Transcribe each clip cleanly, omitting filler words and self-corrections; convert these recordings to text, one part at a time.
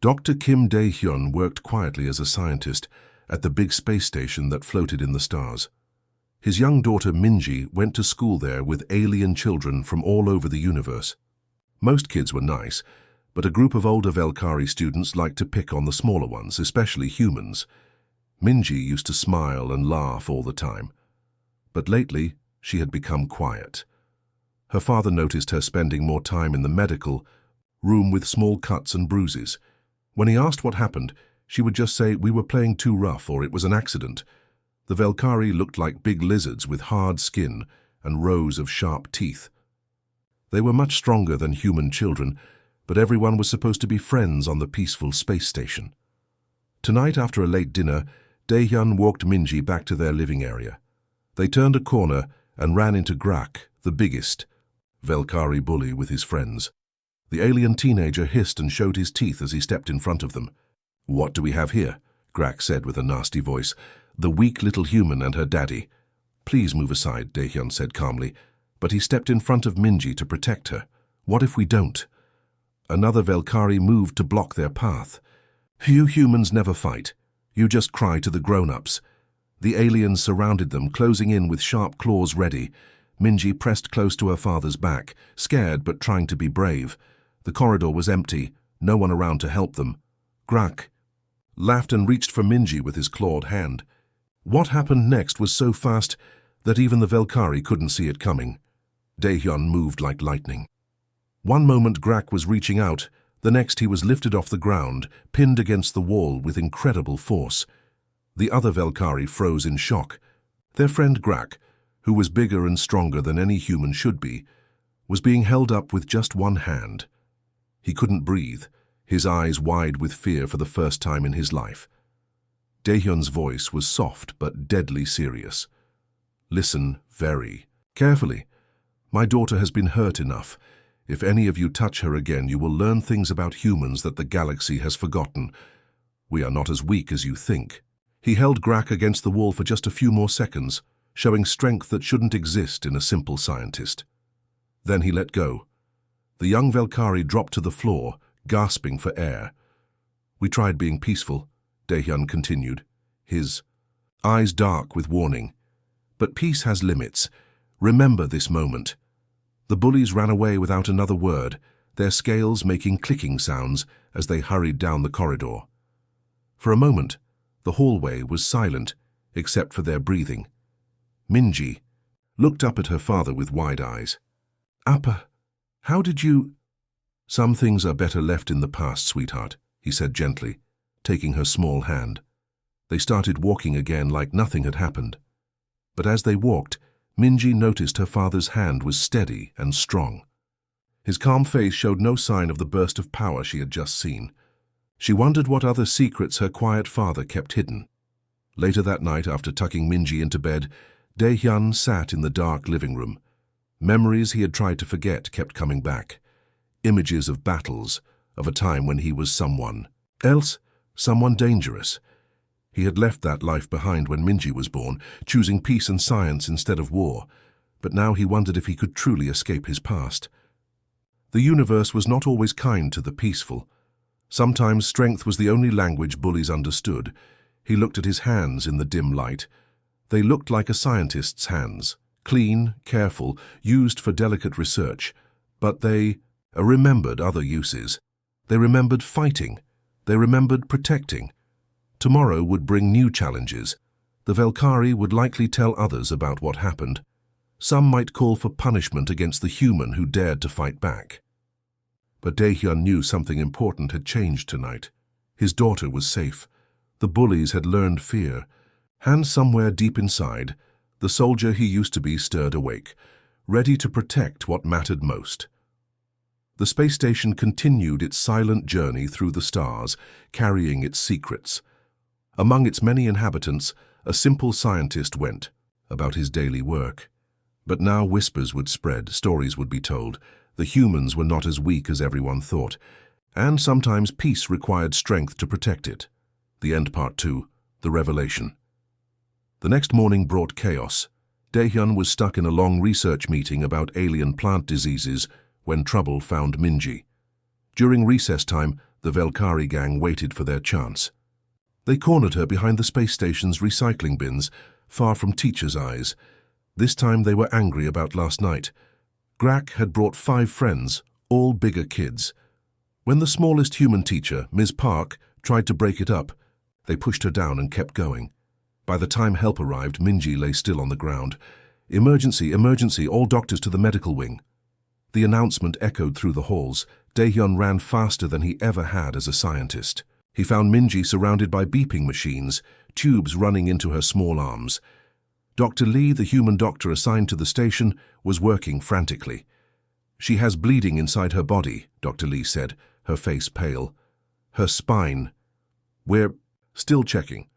Dr. Kim Dae-hyun worked quietly as a scientist at the big space station that floated in the stars. His young daughter Minji went to school there with alien children from all over the universe. Most kids were nice, but a group of older Valkyrie students liked to pick on the smaller ones, especially humans. Minji used to smile and laugh all the time. But lately, she had become quiet. Her father noticed her spending more time in the medical room with small cuts and bruises. When he asked what happened, she would just say, "We were playing too rough," or "It was an accident." The Valkyrie looked like big lizards with hard skin and rows of sharp teeth. They were much stronger than human children, but everyone was supposed to be friends on the peaceful space station. Tonight, after a late dinner, Dae-hyun walked Minji back to their living area. They turned a corner and ran into Grak, the biggest Valkyrie bully, with his friends. The alien teenager hissed and showed his teeth as he stepped in front of them. "What do we have here?" Grak said with a nasty voice. "The weak little human and her daddy." "Please move aside," Dae-hyun said calmly, but he stepped in front of Minji to protect her. "What if we don't?" Another Valkyrie moved to block their path. "You humans never fight. You just cry to the grown-ups." The aliens surrounded them, closing in with sharp claws ready. Minji pressed close to her father's back, scared but trying to be brave. The corridor was empty, no one around to help them. Grak laughed and reached for Minji with his clawed hand. What happened next was so fast that even the Valkyrie couldn't see it coming. Dae-hyun moved like lightning. One moment Grak was reaching out, the next he was lifted off the ground, pinned against the wall with incredible force. The other Valkyrie froze in shock. Their friend Grak, who was bigger and stronger than any human should be, was being held up with just one hand. He couldn't breathe, his eyes wide with fear for the first time in his life. Dae-hyun's voice was soft but deadly serious. "Listen very carefully. My daughter has been hurt enough. If any of you touch her again, you will learn things about humans that the galaxy has forgotten. We are not as weak as you think." He held Grak against the wall for just a few more seconds, showing strength that shouldn't exist in a simple scientist. Then he let go. The young Valkyrie dropped to the floor, gasping for air. "We tried being peaceful," Dae-hyun continued, his eyes dark with warning. "But peace has limits. Remember this moment." The bullies ran away without another word, their scales making clicking sounds as they hurried down the corridor. For a moment, the hallway was silent, except for their breathing. Minji looked up at her father with wide eyes. "Appa, how did you—" "Some things are better left in the past, sweetheart," he said gently, taking her small hand. They started walking again like nothing had happened. But as they walked, Minji noticed her father's hand was steady and strong. His calm face showed no sign of the burst of power she had just seen. She wondered what other secrets her quiet father kept hidden. Later that night, after tucking Minji into bed, Dae-hyun sat in the dark living room. Memories he had tried to forget kept coming back. Images of battles, of a time when he was someone else, someone dangerous. He had left that life behind when Minji was born, choosing peace and science instead of war. But now he wondered if he could truly escape his past. The universe was not always kind to the peaceful. Sometimes strength was the only language bullies understood. He looked at his hands in the dim light. They looked like a scientist's hands, clean, careful, used for delicate research. But they remembered other uses. They remembered fighting. They remembered protecting. Tomorrow would bring new challenges. The Valkyrie would likely tell others about what happened. Some might call for punishment against the human who dared to fight back. But Dae-hyun knew something important had changed tonight. His daughter was safe. The bullies had learned fear. And somewhere deep inside, the soldier he used to be stirred awake, ready to protect what mattered most. The space station continued its silent journey through the stars, carrying its secrets. Among its many inhabitants, a simple scientist went about his daily work. But now whispers would spread, stories would be told. The humans were not as weak as everyone thought, and sometimes peace required strength to protect it. The end part 2, the revelation. The next morning brought chaos. Dae-hyun was stuck in a long research meeting about alien plant diseases when trouble found Minji. During recess time, The Velkari gang waited for their chance. They cornered her behind the space station's recycling bins, far from teachers' eyes. This time they were angry about last night. Grak had brought 5 friends, all bigger kids. When the smallest human teacher, Ms. Park, tried to break it up, they pushed her down and kept going. By the time help arrived, Minji lay still on the ground. "Emergency, emergency, all doctors to the medical wing." The announcement echoed through the halls. Daehyun ran faster than he ever had as a scientist. He found Minji surrounded by beeping machines, tubes running into her small arms. Dr. Lee, the human doctor assigned to the station, was working frantically. "She has bleeding inside her body," Dr. Lee said, her face pale. "Her spine. We're still checking."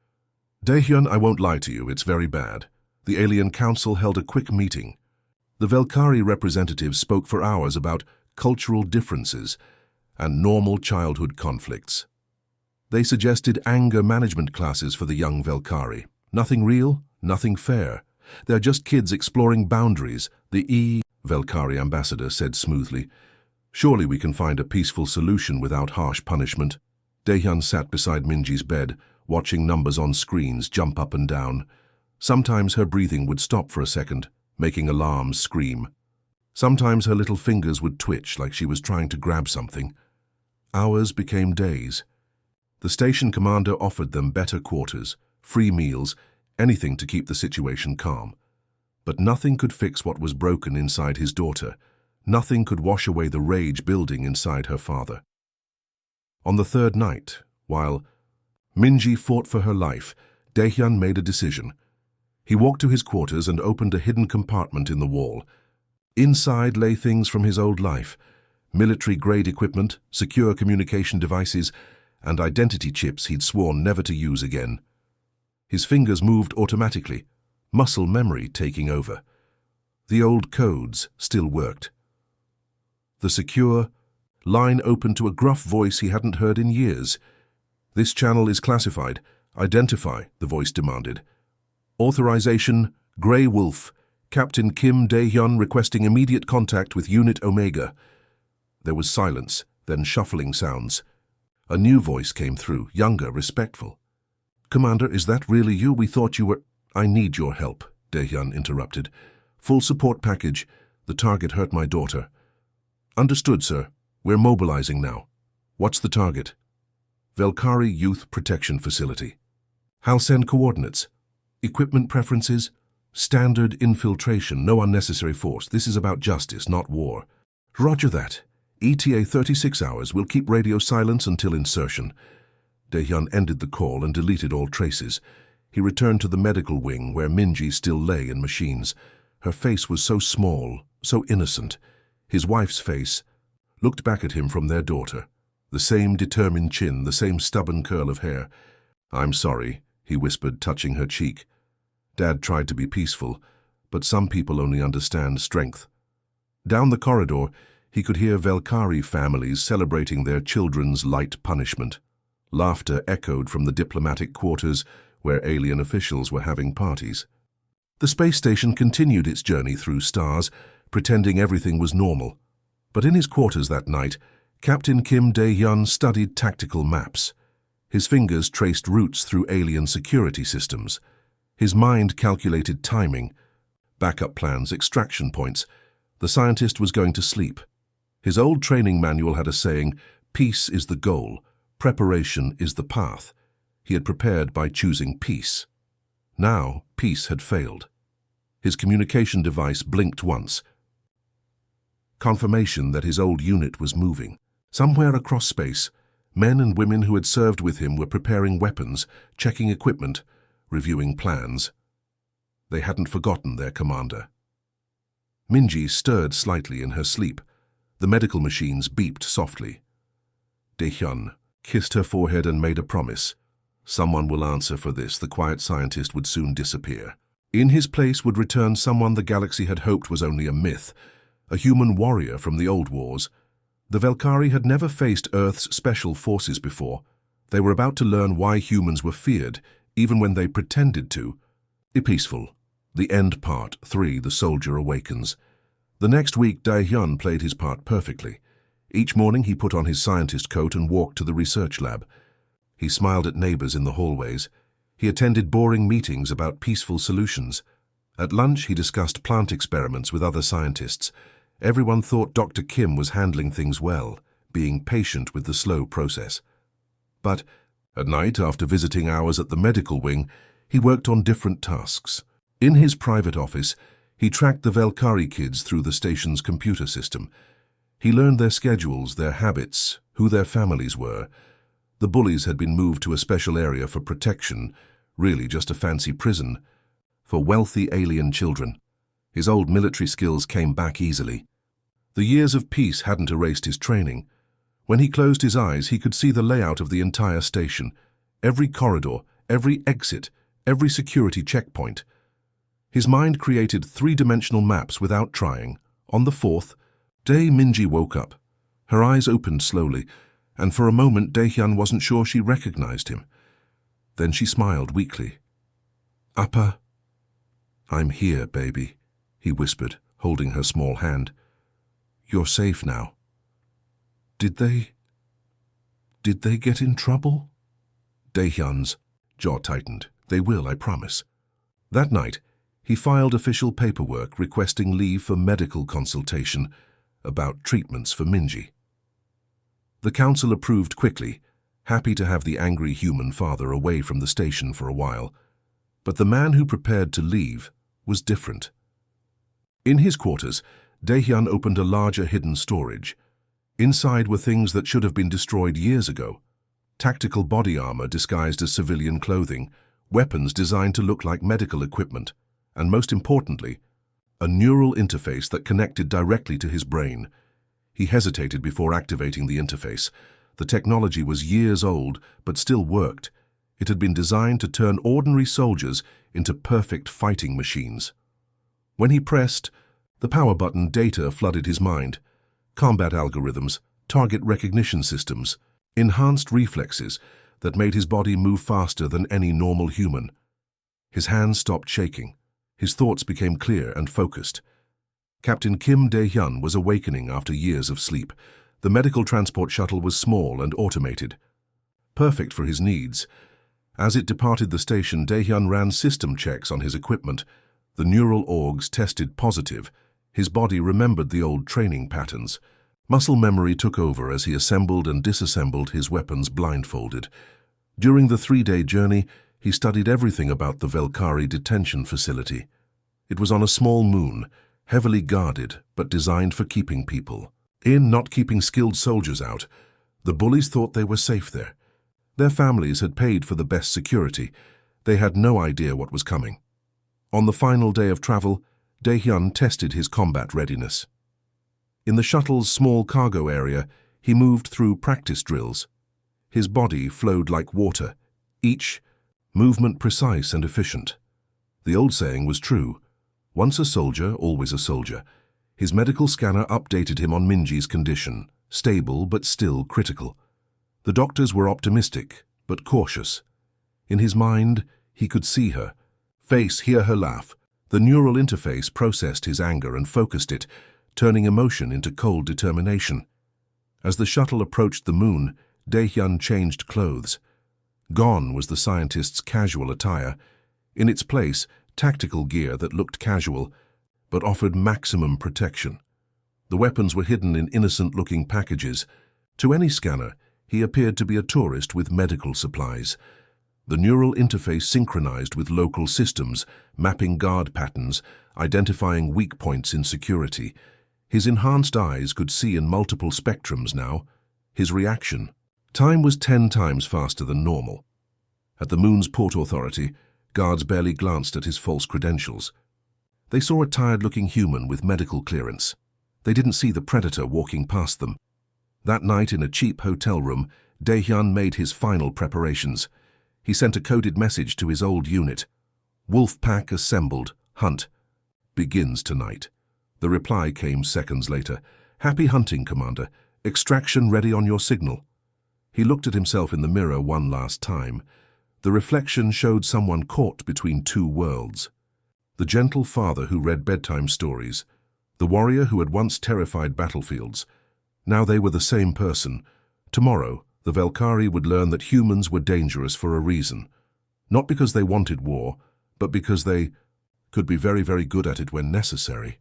"Daehyun, I won't lie to you, it's very bad." The Alien Council held a quick meeting. The Velkari representatives spoke for hours about cultural differences and normal childhood conflicts. They suggested anger management classes for the young Velkari. Nothing real, nothing fair. They're just kids exploring boundaries, the Velkari ambassador said smoothly. "Surely we can find a peaceful solution without harsh punishment." Daehyun sat beside Minji's bed, watching numbers on screens jump up and down. Sometimes her breathing would stop for a second, making alarms scream. Sometimes her little fingers would twitch like she was trying to grab something. Hours became days. The station commander offered them better quarters, free meals, anything to keep the situation calm. But nothing could fix what was broken inside his daughter. Nothing could wash away the rage building inside her father. On the 3rd night, while Minji fought for her life, Daehyun made a decision. He walked to his quarters and opened a hidden compartment in the wall. Inside lay things from his old life: military-grade equipment, secure communication devices, and identity chips he'd sworn never to use again. His fingers moved automatically, muscle memory taking over. The old codes still worked. The secure line opened to a gruff voice he hadn't heard in years. "This channel is classified. Identify," the voice demanded. "Authorization, Grey Wolf. Captain Kim Daehyun requesting immediate contact with Unit Omega." There was silence, then shuffling sounds. A new voice came through, younger, respectful. "Commander, is that really you? We thought you were—" "I need your help," Daehyun interrupted. "Full support package. The target hurt my daughter." "Understood, sir. We're mobilizing now." "What's the target?" "Velkari Youth Protection Facility." "I'll send coordinates." "Equipment preferences?" "Standard infiltration, no unnecessary force. This is about justice, not war." "Roger that. ETA 36 hours. We'll keep radio silence until insertion." Daehyun ended the call and deleted all traces. He returned to the medical wing where Minji still lay in machines. Her face was so small, so innocent. His wife's face looked back at him from their daughter. The same determined chin, the same stubborn curl of hair. "I'm sorry," he whispered, touching her cheek. Dad tried to be peaceful, but some people only understand strength. Down the corridor, he could hear Velkari families celebrating their children's light punishment. Laughter echoed from the diplomatic quarters where alien officials were having parties. The space station continued its journey through stars, pretending everything was normal. But in his quarters that night, Captain Kim Daehyun studied tactical maps. His fingers traced routes through alien security systems. His mind calculated timing, backup plans, extraction points. The scientist was going to sleep. His old training manual had a saying, "Peace is the goal, preparation is the path." He had prepared by choosing peace. Now, peace had failed. His communication device blinked once. Confirmation that his old unit was moving. Somewhere across space, men and women who had served with him were preparing weapons, checking equipment, reviewing plans. They hadn't forgotten their commander. Minji stirred slightly in her sleep. The medical machines beeped softly. Daehyun kissed her forehead and made a promise. Someone will answer for this. The quiet scientist would soon disappear. In his place would return someone the galaxy had hoped was only a myth, a human warrior from the old wars. The Velkari had never faced Earth's special forces before. They were about to learn why humans were feared, even when they pretended to. Peaceful. The End Part 3, The Soldier Awakens. The next week, Daehyun played his part perfectly. Each morning he put on his scientist coat and walked to the research lab. He smiled at neighbors in the hallways. He attended boring meetings about peaceful solutions. At lunch he discussed plant experiments with other scientists. Everyone thought Dr. Kim was handling things well, being patient with the slow process. But at night, after visiting hours at the medical wing, he worked on different tasks. In his private office, he tracked the Velkari kids through the station's computer system. He learned their schedules, their habits, who their families were. The bullies had been moved to a special area for protection, really just a fancy prison, for wealthy alien children. His old military skills came back easily. The years of peace hadn't erased his training. When he closed his eyes, he could see the layout of the entire station, every corridor, every exit, every security checkpoint. His mind created three-dimensional maps without trying. On the fourth day, Minji woke up. Her eyes opened slowly, and for a moment Daehyun wasn't sure she recognized him. Then she smiled weakly. "Appa." "I'm here, baby," he whispered, holding her small hand. "You're safe now." Did they get in trouble?" Daehyun's jaw tightened. "They will, I promise." That night, he filed official paperwork requesting leave for medical consultation about treatments for Minji. The council approved quickly, happy to have the angry human father away from the station for a while. But the man who prepared to leave was different. In his quarters, Daehyun opened a larger hidden storage. Inside were things that should have been destroyed years ago. Tactical body armor disguised as civilian clothing, weapons designed to look like medical equipment, and most importantly, a neural interface that connected directly to his brain. He hesitated before activating the interface. The technology was years old, but still worked. It had been designed to turn ordinary soldiers into perfect fighting machines. When he pressed the power button, data flooded his mind. Combat algorithms, target recognition systems, enhanced reflexes that made his body move faster than any normal human. His hands stopped shaking. His thoughts became clear and focused. Captain Kim Dae-hyun was awakening after years of sleep. The medical transport shuttle was small and automated, perfect for his needs. As it departed the station, Dae-hyun ran system checks on his equipment. The neural orgs tested positive. His body remembered the old training patterns. Muscle memory took over as he assembled and disassembled his weapons blindfolded. During the 3-day journey, he studied everything about the Velkari detention facility. It was on a small moon, heavily guarded but designed for keeping people in, not keeping skilled soldiers out. The bullies thought they were safe there. Their families had paid for the best security. They had no idea what was coming. On the final day of travel, Dae-hyun tested his combat readiness. In the shuttle's small cargo area, he moved through practice drills. His body flowed like water, each movement precise and efficient. The old saying was true: once a soldier, always a soldier. His medical scanner updated him on Minji's condition, stable but still critical. The doctors were optimistic, but cautious. In his mind, he could see her face, hear her laugh. The neural interface processed his anger and focused it, turning emotion into cold determination. As the shuttle approached the moon, Dae-hyun changed clothes. Gone was the scientist's casual attire. In its place, tactical gear that looked casual, but offered maximum protection. The weapons were hidden in innocent-looking packages. To any scanner, he appeared to be a tourist with medical supplies. The neural interface synchronized with local systems, mapping guard patterns, identifying weak points in security. His enhanced eyes could see in multiple spectrums now. His reaction time was 10 times faster than normal. At the moon's port authority, guards barely glanced at his false credentials. They saw a tired-looking human with medical clearance. They didn't see the predator walking past them. That night in a cheap hotel room, Dae-hyun made his final preparations. He sent a coded message to his old unit. "Wolf pack assembled. Hunt begins tonight." The reply came seconds later. "Happy hunting, Commander. Extraction ready on your signal." He looked at himself in the mirror one last time. The reflection showed someone caught between two worlds. The gentle father who read bedtime stories, the warrior who had once terrified battlefields. Now they were the same person. Tomorrow, the Velkari would learn that humans were dangerous for a reason. Not because they wanted war, but because they could be very, very good at it when necessary.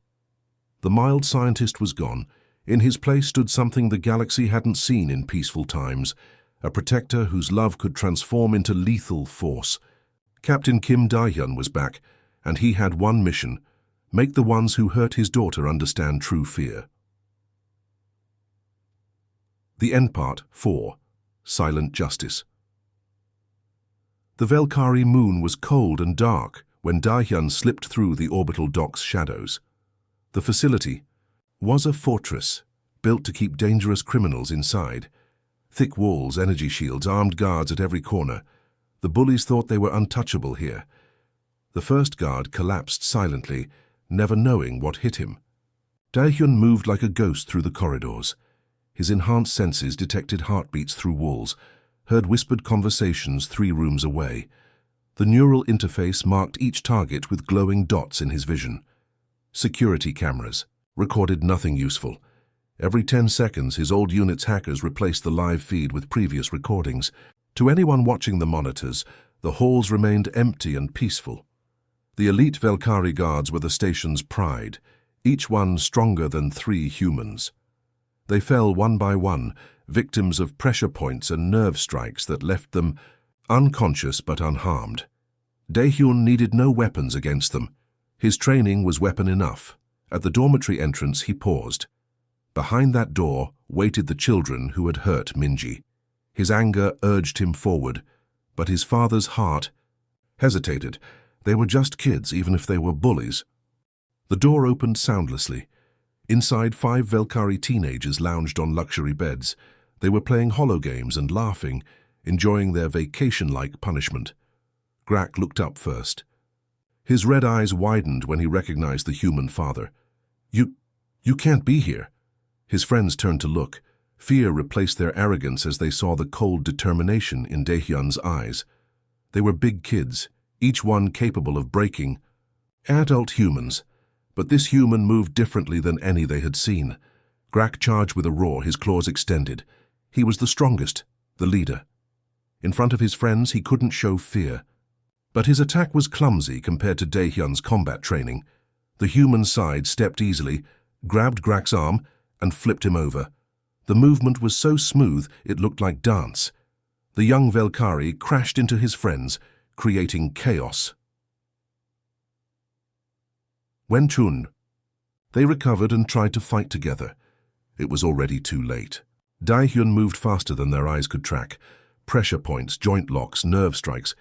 The mild scientist was gone. In his place stood something the galaxy hadn't seen in peaceful times, a protector whose love could transform into lethal force. Captain Kim Dae-hyun was back, and he had one mission: make the ones who hurt his daughter understand true fear. The End Part 4. Silent Justice. The Velkari moon was cold and dark when Dae-hyun slipped through the orbital dock's shadows. The facility was a fortress, built to keep dangerous criminals inside. Thick walls, energy shields, armed guards at every corner. The bullies thought they were untouchable here. The first guard collapsed silently, never knowing what hit him. Dae-hyun moved like a ghost through the corridors. His enhanced senses detected heartbeats through walls, heard whispered conversations 3 rooms away. The neural interface marked each target with glowing dots in his vision. Security cameras recorded nothing useful. Every 10 seconds, his old unit's hackers replaced the live feed with previous recordings. To anyone watching the monitors, the halls remained empty and peaceful. The elite Velkari guards were the station's pride, each one stronger than 3 humans. They fell one by one, victims of pressure points and nerve strikes that left them unconscious but unharmed. Dae-hyun needed no weapons against them. His training was weapon enough. At the dormitory entrance, he paused. Behind that door waited the children who had hurt Minji. His anger urged him forward, but his father's heart hesitated. They were just kids, even if they were bullies. The door opened soundlessly. Inside, 5 Velkari teenagers lounged on luxury beds. They were playing hologames and laughing, enjoying their vacation-like punishment. Grak looked up first. His red eyes widened when he recognized the human father. You can't be here." His friends turned to look. Fear replaced their arrogance as they saw the cold determination in Dae-hyun's eyes. They were big kids, each one capable of breaking adult humans. But this human moved differently than any they had seen. Grak charged with a roar, his claws extended. He was the strongest, the leader. In front of his friends, he couldn't show fear. But his attack was clumsy compared to Dae-hyun's combat training. The human side stepped easily, grabbed Grak's arm, and flipped him over. The movement was so smooth it looked like dance. The young Velkari crashed into his friends, creating chaos. Wenchun. They recovered and tried to fight together. It was already too late. Dae-hyun moved faster than their eyes could track. Pressure points, joint locks, nerve strikes.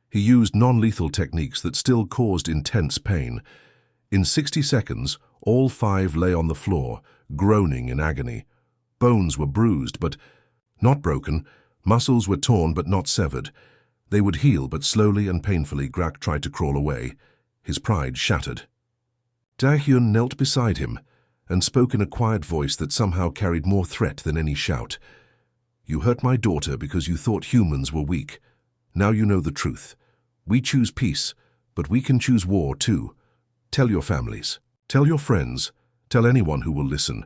He used non-lethal techniques that still caused intense pain. In 60 seconds, all 5 lay on the floor, groaning in agony. Bones were bruised, but not broken. Muscles were torn, but not severed. They would heal, but slowly and painfully. Grak tried to crawl away. His pride shattered. Dae-hyun knelt beside him and spoke in a quiet voice that somehow carried more threat than any shout. "You hurt my daughter because you thought humans were weak. Now you know the truth. We choose peace, but we can choose war too. Tell your families. Tell your friends. Tell anyone who will listen."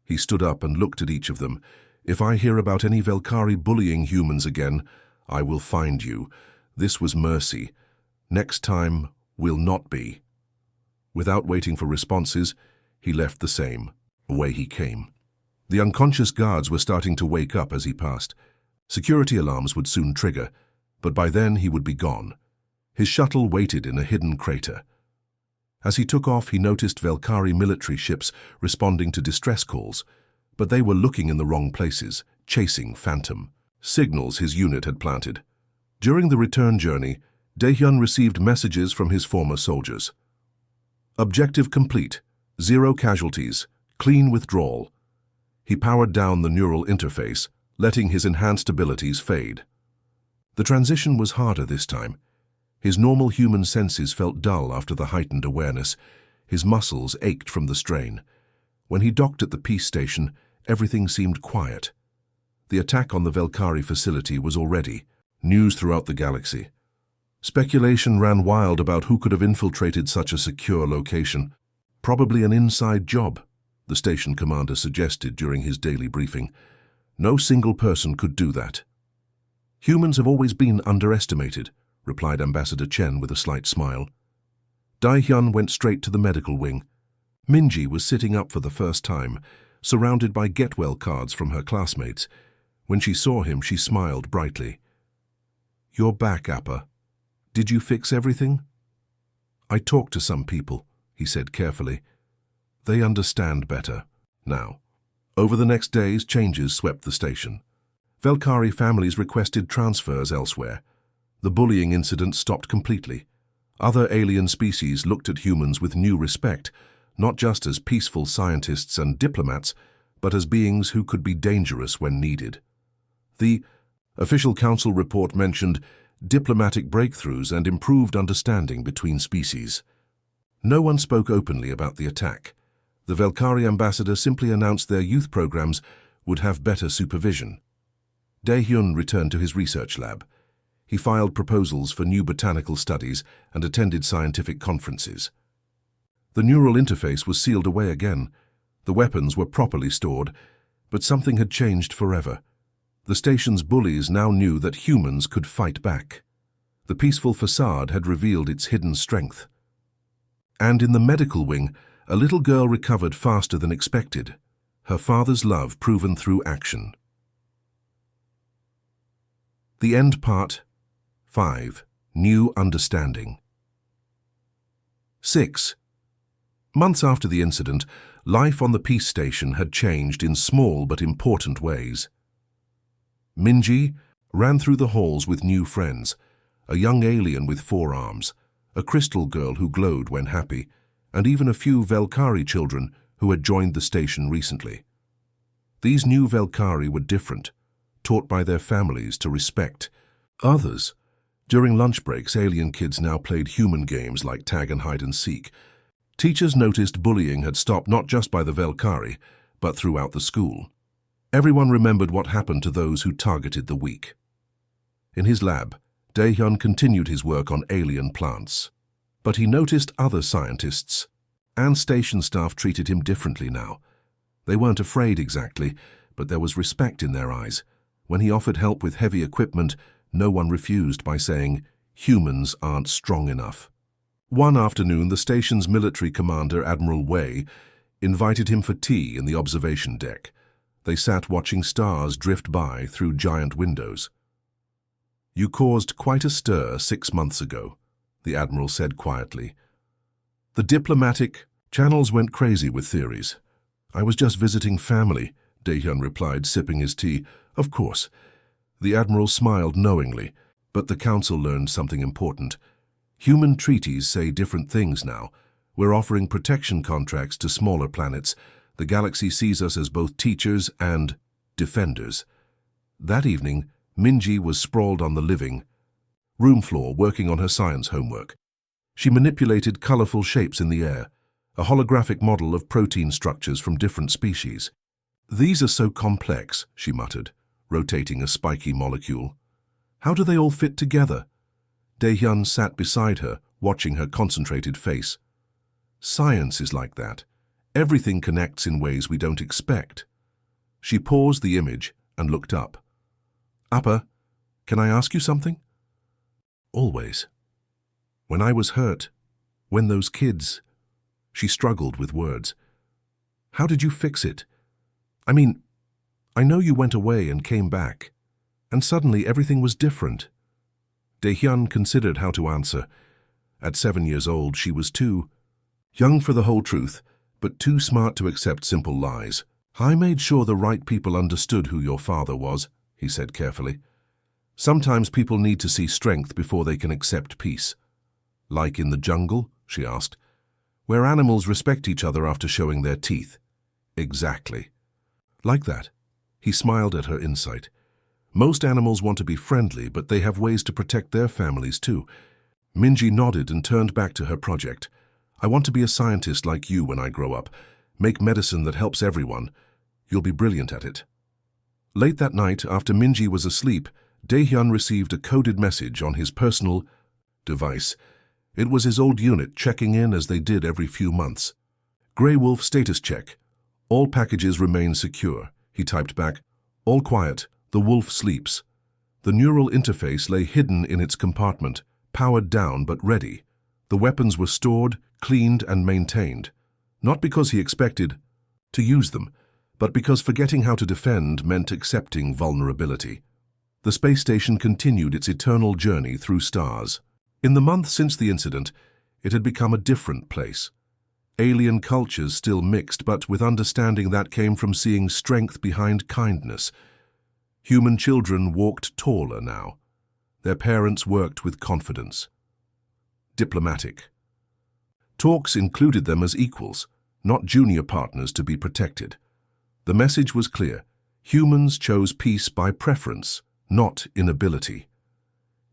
He stood up and looked at each of them. "If I hear about any Velkari bullying humans again, I will find you. This was mercy. Next time will not be." Without waiting for responses, he left the same way he came. The unconscious guards were starting to wake up as he passed. Security alarms would soon trigger, but by then he would be gone. His shuttle waited in a hidden crater. As he took off, he noticed Velkari military ships responding to distress calls, but they were looking in the wrong places, chasing Phantom signals his unit had planted. During the return journey, Dae-hyun received messages from his former soldiers. Objective complete, 0 casualties, clean withdrawal. He powered down the neural interface, letting his enhanced abilities fade. The transition was harder this time. His normal human senses felt dull after the heightened awareness. His muscles ached from the strain. When he docked at the peace station, everything seemed quiet. The attack on the Velkari facility was already news throughout the galaxy. Speculation ran wild about who could have infiltrated such a secure location. Probably an inside job. the station commander suggested during his daily briefing. No single person could do that. Humans have always been underestimated, replied Ambassador Chen with a slight smile. Dai-hyun went straight to the medical wing. Minji was sitting up for the first time, surrounded by get-well cards from her classmates. When she saw him, she smiled brightly. "You're back, Appa. Did you fix everything?" "I talked to some people," he said carefully. "They understand better now." Over the next days, changes swept the station. Velkari families requested transfers elsewhere. The bullying incident stopped completely. Other alien species looked at humans with new respect, not just as peaceful scientists and diplomats, but as beings who could be dangerous when needed. The official council report mentioned diplomatic breakthroughs and improved understanding between species. No one spoke openly about the attack. The Velkari ambassador simply announced their youth programs would have better supervision. Dae-hyun returned to his research lab. He filed proposals for new botanical studies and attended scientific conferences. The neural interface was sealed away again. The weapons were properly stored, but something had changed forever. The station's bullies now knew that humans could fight back. The peaceful facade had revealed its hidden strength. And in the medical wing, a little girl recovered faster than expected, her father's love proven through action. The end part 5. New Understanding. 6. Months after the incident, life on the Peace Station had changed in small but important ways. Minji ran through the halls with new friends, a young alien with 4 arms, a crystal girl who glowed when happy, and even a few Velkari children who had joined the station recently. These new Velkari were different, taught by their families to respect others. During lunch breaks, alien kids now played human games like tag and hide and seek. Teachers noticed bullying had stopped not just by the Velkari, but throughout the school. Everyone remembered what happened to those who targeted the weak. In his lab, Dae-hyun continued his work on alien plants. But he noticed other scientists, and station staff treated him differently now. They weren't afraid exactly, but there was respect in their eyes. When he offered help with heavy equipment, no one refused by saying, "Humans aren't strong enough." One afternoon, the station's military commander, Admiral Wei, invited him for tea in the observation deck. They sat watching stars drift by through giant windows. "You caused quite a stir 6 months ago," the Admiral said quietly. "The diplomatic channels went crazy with theories." "I was just visiting family," Dae-hyun replied, sipping his tea. "Of course." The Admiral smiled knowingly, but the Council learned something important. Human treaties say different things now. We're offering protection contracts to smaller planets. The galaxy sees us as both teachers and defenders. That evening, Minji was sprawled on the living room floor working on her science homework. She manipulated colorful shapes in the air, a holographic model of protein structures from different species. "These are so complex," she muttered, rotating a spiky molecule. "How do they all fit together?" Dae-hyun sat beside her, watching her concentrated face. "Science is like that. Everything connects in ways we don't expect." She paused the image and looked up. "Appa, can I ask you something?" "Always." "When I was hurt, when those kids—" She struggled with words. "How did you fix it? I mean, I know you went away and came back, and suddenly everything was different." Dae-hyun considered how to answer. At 7 years old, she was too young for the whole truth, but too smart to accept simple lies. "I made sure the right people understood who your father was," he said carefully. "Sometimes people need to see strength before they can accept peace." "Like in the jungle?" she asked. "Where animals respect each other after showing their teeth." "Exactly." "Like that." He smiled at her insight. "Most animals want to be friendly, but they have ways to protect their families too." Minji nodded and turned back to her project. "I want to be a scientist like you when I grow up. Make medicine that helps everyone. You'll be brilliant at it." Late that night, after Minji was asleep, Dae-hyun received a coded message on his personal device. It was his old unit checking in as they did every few months. "Grey Wolf status check. All packages remain secure, he typed back. All quiet, the wolf sleeps. The neural interface lay hidden in its compartment, powered down but ready. The weapons were stored, cleaned and maintained, not because he expected to use them, but because forgetting how to defend meant accepting vulnerability. The space station continued its eternal journey through stars. In the month since the incident, it had become a different place. Alien cultures still mixed, but with understanding that came from seeing strength behind kindness. Human children walked taller now. Their parents worked with confidence. Diplomatic. Talks included them as equals, not junior partners to be protected. The message was clear. Humans chose peace by preference, not inability.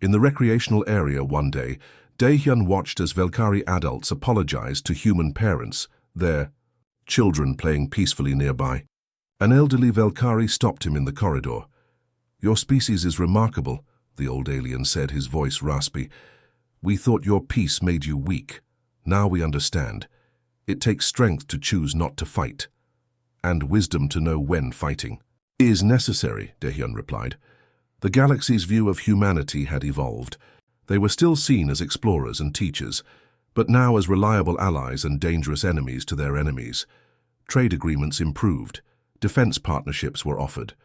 In the recreational area one day, Daehyun watched as Velkari adults apologized to human parents, their children playing peacefully nearby. An elderly Velkari stopped him in the corridor. "Your species is remarkable," the old alien said, his voice raspy. "We thought your peace made you weak. Now we understand. It takes strength to choose not to fight, and wisdom to know when fighting is necessary," Daehyun replied. The galaxy's view of humanity had evolved. They were still seen as explorers and teachers, but now as reliable allies and dangerous enemies to their enemies. Trade agreements improved. Defense partnerships were offered.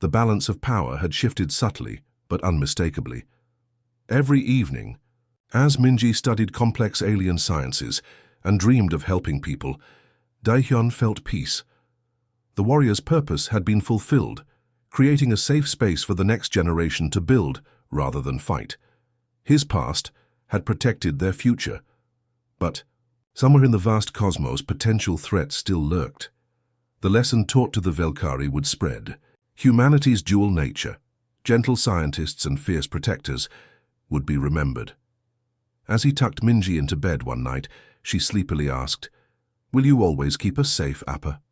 The balance of power had shifted subtly, but unmistakably. Every evening, as Minji studied complex alien sciences and dreamed of helping people, Daehyun felt peace. The warrior's purpose had been fulfilled, creating a safe space for the next generation to build rather than fight. His past had protected their future. But somewhere in the vast cosmos, potential threats still lurked. The lesson taught to the Velkari would spread. Humanity's dual nature, gentle scientists and fierce protectors, would be remembered. As he tucked Minji into bed one night, she sleepily asked, "Will you always keep us safe, Appa?"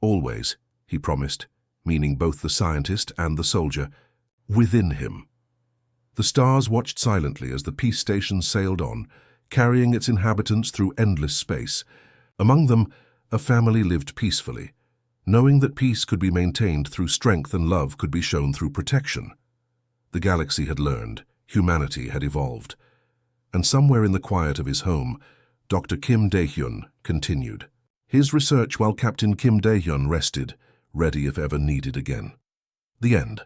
"Always," he promised, meaning both the scientist and the soldier, within him. The stars watched silently as the peace station sailed on, carrying its inhabitants through endless space. Among them, a family lived peacefully, knowing that peace could be maintained through strength and love could be shown through protection. The galaxy had learned, humanity had evolved. And somewhere in the quiet of his home, Dr. Kim Daehyun continued his research while Captain Kim Daehyun rested, ready if ever needed again. The end.